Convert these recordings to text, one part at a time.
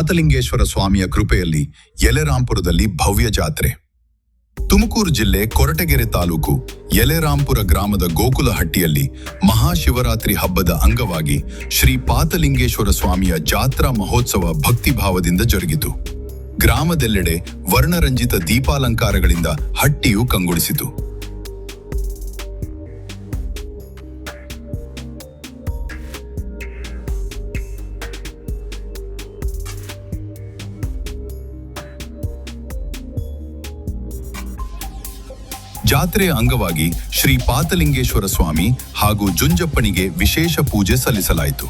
ಪಾತಲಿಂಗೇಶ್ವರ ಸ್ವಾಮಿಯ ಕೃಪೆಯಲ್ಲಿ ಯಲೆರಾಂಪುರದಲ್ಲಿ ಭವ್ಯ ಜಾತ್ರೆ. ತುಮಕೂರು ಜಿಲ್ಲೆ ಕೊರಟಗೆರೆ ತಾಲೂಕು ಯಲೆರಾಂಪುರ ಗ್ರಾಮದ ಗೋಕುಲಹಟ್ಟಿಯಲ್ಲಿ ಮಹಾಶಿವರಾತ್ರಿ ಹಬ್ಬದ ಅಂಗವಾಗಿ ಶ್ರೀ ಪಾತಲಿಂಗೇಶ್ವರ ಸ್ವಾಮಿಯ ಜಾತ್ರಾ ಮಹೋತ್ಸವ ಭಕ್ತಿಭಾವದಿಂದ ಜರುಗಿತು. ಗ್ರಾಮದೆಲ್ಲೆಡೆ ವರ್ಣರಂಜಿತ ದೀಪಾಲಂಕಾರಗಳಿಂದ ಹಟ್ಟಿಯು ಕಂಗೊಳಿಸಿತು. ಜಾತ್ರೆಯ ಅಂಗವಾಗಿ ಶ್ರೀ ಪಾತಲಿಂಗೇಶ್ವರ ಸ್ವಾಮಿ ಹಾಗೂ ಜುಂಜಪ್ಪನಿಗೆ ವಿಶೇಷ ಪೂಜೆ ಸಲ್ಲಿಸಲಾಯಿತು.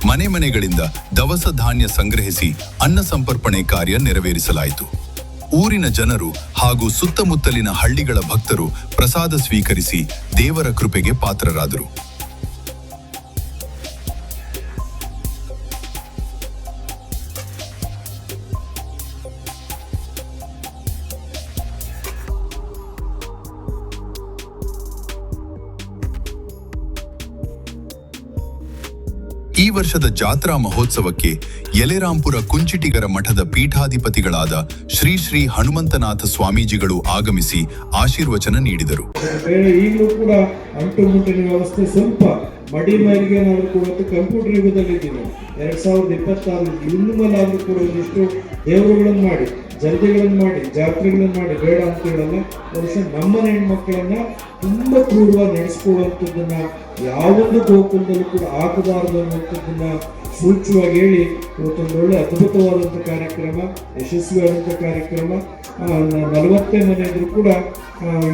ಮನೆ ಮನೆಗಳಿಂದ ದವಸ ಧಾನ್ಯ ಸಂಗ್ರಹಿಸಿ ಅನ್ನ ಸಂಪರ್ಪಣೆ ಕಾರ್ಯ ನೆರವೇರಿಸಲಾಯಿತು. ಊರಿನ ಜನರು ಹಾಗೂ ಸುತ್ತಮುತ್ತಲಿನ ಹಳ್ಳಿಗಳ ಭಕ್ತರು ಪ್ರಸಾದ ಸ್ವೀಕರಿಸಿ ದೇವರ ಕೃಪೆಗೆ ಪಾತ್ರರಾದರು. ಈ ವರ್ಷದ ಜಾತ್ರಾ ಮಹೋತ್ಸವಕ್ಕೆ ಯಲೆರಾಂಪುರ ಕುಂಚಿಟಿಗರ ಮಠದ ಪೀಠಾಧಿಪತಿಗಳಾದ ಶ್ರೀ ಶ್ರೀ ಹನುಮಂತನಾಥ ಸ್ವಾಮೀಜಿಗಳು ಆಗಮಿಸಿ ಆಶೀರ್ವಚನ ನೀಡಿದರು. ಈಗಲೂ ಕೂಡ ಅಂಟುಮುಟ್ಟಿನ ವ್ಯವಸ್ಥೆ ಸ್ವಲ್ಪ ಮಡಿ ಮೈಲಿಗೆ ನಾವು ಕೂಡ ಕಂಪ್ಯೂಟರ್ ಯುಗದಲ್ಲಿ ಇದ್ದೀವಿ. 2026 ಇನ್ನು ಮೇಲಾದ್ರೂ ಕೂಡ ಒಂದಿಷ್ಟು ದೇವರುಗಳನ್ನು ಮಾಡಿ ಜಲ್ದಿಗಳನ್ನು ಮಾಡಿ ಜಾತ್ರೆಗಳನ್ನು ಮಾಡಿ ಬೇಡ ಅಂತ ಹೇಳಲ್ಲ. ವರ್ಷ ನಮ್ಮನೆ ಹೆಣ್ಮಕ್ಕಳನ್ನ ತುಂಬಾ ಕ್ರೂರವಾಗಿ ನಡೆಸ್ಕೊಳ್ಳುವಂಥದ್ದನ್ನ ಯಾವೊಂದು ಗೋಕುಲದಲ್ಲೂ ಕೂಡ ಆಗಬಾರದು ಅನ್ನುವಂಥದ್ದನ್ನ ಸೂಚ್ಯವಾಗಿ ಹೇಳಿ ಇವತ್ತೊಂದು ಒಳ್ಳೆ ಅದ್ಭುತವಾದಂಥ ಕಾರ್ಯಕ್ರಮ, ಯಶಸ್ವಿಯಾದಂಥ ಕಾರ್ಯಕ್ರಮ. 40 ಮನೆ ಇದ್ರೂ ಕೂಡ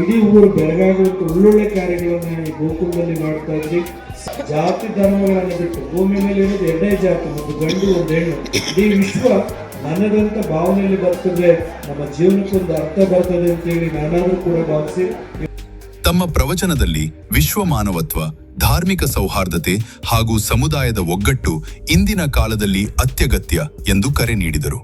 ಇಡೀ ಊರು ಬೆಳಗಾಗುವಂಥ ಒಳ್ಳೊಳ್ಳೆ ಕಾರ್ಯಗಳನ್ನ ಈ ಗೋಕುಲದಲ್ಲಿ ಮಾಡ್ತಾ ಇದ್ರಿ. ಜಾತಿ ಧರ್ಮಗಳನ್ನು ಬಿಟ್ಟು ಭೂಮಿ ಮೇಲೆ ಇರೋದು ಎರಡೇ ಜಾತಿ, ಒಂದು ಗಂಡು ಒಂದು ಹೆಣ್ಣು. ಇಡೀ ವಿಶ್ವ ನನ್ನದಂತ ಭಾವನೆಯಲ್ಲಿ ಬರ್ತದೆ, ನಮ್ಮ ಜೀವನಕ್ಕೊಂದು ಅರ್ಥ ಬರ್ತದೆ ಅಂತೇಳಿ ನಾನಾದ್ರೂ ಕೂಡ ಭಾವಿಸಿ ತಮ್ಮ ಪ್ರವಚನದಲ್ಲಿ ವಿಶ್ವ ಮಾನವತ್ವ, ಧಾರ್ಮಿಕ ಸೌಹಾರ್ದತೆ ಹಾಗೂ ಸಮುದಾಯದ ಒಗ್ಗಟ್ಟು ಇಂದಿನ ಕಾಲದಲ್ಲಿ ಅತ್ಯಗತ್ಯ ಎಂದು ಕರೆ ನೀಡಿದರು.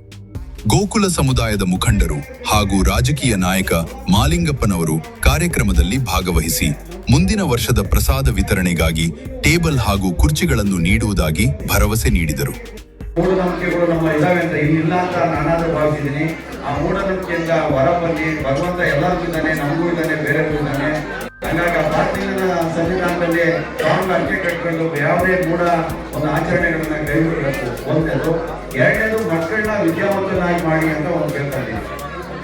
ಗೋಕುಲ ಸಮುದಾಯದ ಮುಖಂಡರು ಹಾಗೂ ರಾಜಕೀಯ ನಾಯಕ ಮಾಲಿಂಗಪ್ಪನವರು ಕಾರ್ಯಕ್ರಮದಲ್ಲಿ ಭಾಗವಹಿಸಿ ಮುಂದಿನ ವರ್ಷದ ಪ್ರಸಾದ ವಿತರಣೆಗಾಗಿ ಟೇಬಲ್ ಹಾಗೂ ಕುರ್ಚಿಗಳನ್ನು ನೀಡುವುದಾಗಿ ಭರವಸೆ ನೀಡಿದರು. ಮೂಢನಂಬಿಕೆಗಳು ನಮ್ಮ ಇದಾವೆ ಅಂತ ಇಲ್ಲ ಅಂತ ನಾನಾದ್ರೂ ಭಾವಿಸಿದ್ದೀನಿ. ಆ ಮೂಢನಂಬಿಕೆಯಿಂದ ಹೊರ ಬನ್ನಿ, ಭಗವಂತ ಎಲ್ಲರಿಗೂ ಇದ್ದಾನೆ, ನಮಗೂ ಇದ್ದಾನೆ, ಬೇರೆಗೂ ಇದ್ದಾನೆ. ಹಾಗಾಗಿ ಆ ಭಾರತೀಯ ಸಂವಿಧಾನದಲ್ಲಿ ಸ್ಟ್ರಾಂಗ್ ಅರ್ಕೆ ಕಟ್ಕೊಂಡು ಯಾವುದೇ ಮೂಢ ಒಂದು ಆಚರಣೆಗಳನ್ನ ಕೈಬಿಡಬೇಕು. ಒಂದೇದು. ಎರಡನೇದು, ಮಕ್ಕಳನ್ನ ವಿದ್ಯಾವಂತನಾಗಿ ಮಾಡಿ ಅಂತ ಒಂದು ಹೇಳ್ತಾ ಇದ್ದೀನಿ.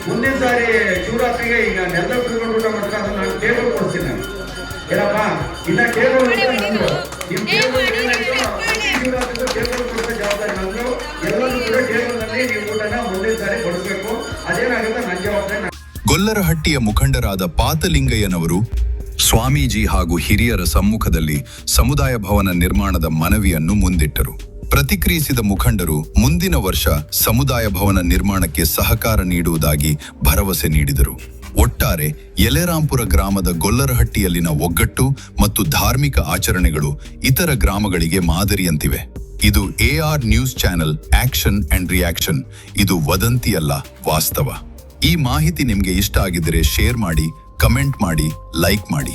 ಮುಂದಿನ ಸಾರಿ ಶಿವರಾತ್ರಿಗೆ ಈಗ ನೆಲ ಕುತ್ಕೊಂಡು ಊಟ ಮಾಡ್ತಾ ನಾನು ಟೇಬಲ್ ಕೊಡ್ತೀನಿ. ನಾನು ಏನಪ್ಪ ಇಲ್ಲ ಟೇಬಲ್ ಟೇಬಲ್ ಕೊಡುವ ಜವಾಬ್ದಾರಿ ನಂದು. ಎಲ್ಲರೂ ಕೂಡ ಟೇಬಲ್ನಲ್ಲಿ ನೀವು ಊಟನ ಮುಂದಿನ ಸಾರಿ ಕೊಡಿಸ್ಬೇಕು. ಅದೇನಾಗುತ್ತೆ ನನ್ನ ಜವಾಬ್ದಾರಿ. ಗೊಲ್ಲರಹಟ್ಟಿಯ ಮುಖಂಡರಾದ ಪಾತಲಿಂಗಯ್ಯನವರು ಸ್ವಾಮೀಜಿ ಹಾಗೂ ಹಿರಿಯರ ಸಮ್ಮುಖದಲ್ಲಿ ಸಮುದಾಯ ಭವನ ನಿರ್ಮಾಣದ ಮನವಿಯನ್ನು ಮುಂದಿಟ್ಟರು. ಪ್ರತಿಕ್ರಿಯಿಸಿದ ಮುಖಂಡರು ಮುಂದಿನ ವರ್ಷ ಸಮುದಾಯ ಭವನ ನಿರ್ಮಾಣಕ್ಕೆ ಸಹಕಾರ ನೀಡುವುದಾಗಿ ಭರವಸೆ ನೀಡಿದರು. ಒಟ್ಟಾರೆ ಯಲೆರಾಂಪುರ ಗ್ರಾಮದ ಗೊಲ್ಲರಹಟ್ಟಿಯಲ್ಲಿನ ಒಗ್ಗಟ್ಟು ಮತ್ತು ಧಾರ್ಮಿಕ ಆಚರಣೆಗಳು ಇತರ ಗ್ರಾಮಗಳಿಗೆ ಮಾದರಿಯಂತಿವೆ. ಇದು AR news channel action and reaction. ಇದು ವದಂತಿಯಲ್ಲ, ವಾಸ್ತವ. ಈ ಮಾಹಿತಿ ನಿಮಗೆ ಇಷ್ಟ ಆಗಿದ್ದರೆ ಶೇರ್ ಮಾಡಿ, ಕಮೆಂಟ್ ಮಾಡಿ, ಲೈಕ್ ಮಾಡಿ.